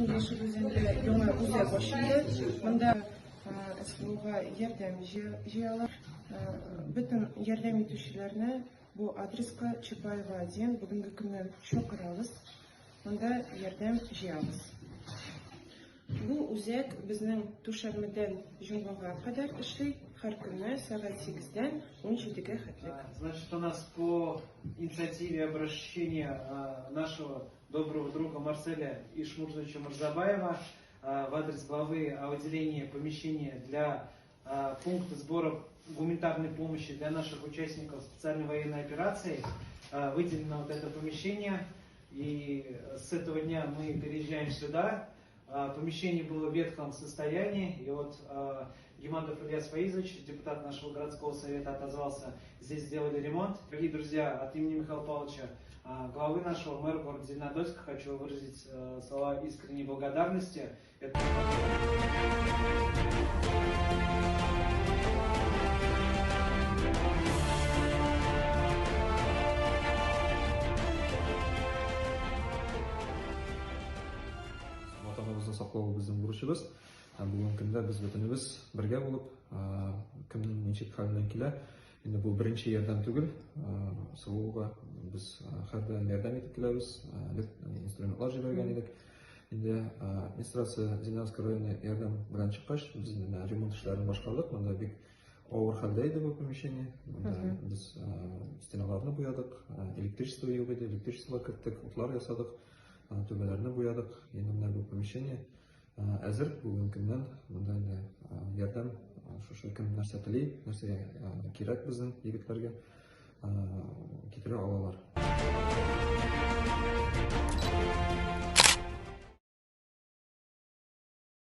Біздің Ешік өзенде яңа үзек ашылды. Мында СФО-га ярдәм җыя алар. Бүтән ярдәм итүчеләрне бу адреска Чапаева 1 бүгенге көннән чакырабыз. Монда ярдәм җыябыз. Бу үзәк безнең Түшәмәдән Җомгага кадәр эшли, һәр көнне сәгать 8-дән 17-гә хәтлек. Значит, у нас по инициативе обращения нашего доброго друга Марселя Ишмурзовича Марзабаева в адрес главы о выделении помещения для пункта сбора гуманитарной помощи для наших участников специальной военной операции выделено вот это помещение, и с этого дня мы переезжаем сюда. Помещение было в ветхом состоянии, и вот Гимандов Ильяс Фаизович, депутат нашего городского совета, отозвался, здесь сделали ремонт. Дорогие друзья, от имени Михаила Павловича, главы нашего мэра города Зеленодольска, хочу выразить слова искренней благодарности. Ватаныбызны саклау безнең бурычыбыз. Бүгенге көндә без бөтенебез бергә булып, кемнең ничек хәленнән килә. Инде бу беренче ярдәм түгел. СФО-га без һәрдәм ярдәм итеп киләбез. Инструментлар җибәргән идек. Инде администрация Зеленодольск районы ярдәм белән чыккач, без ремонт эшләрен башкардык. Монда бик авыр хәлдә иде бу помещение. Без стеналарны буядык, электричество юк иде, электричество керттек, утлар ясадык, түбәләрне буядык. Инде менә бу помещение әзер, бүгенге көннән монда инде ярдәм шушы кем нәрсә тели, нәрсә кирәк безнең егетләргә китерә алалар.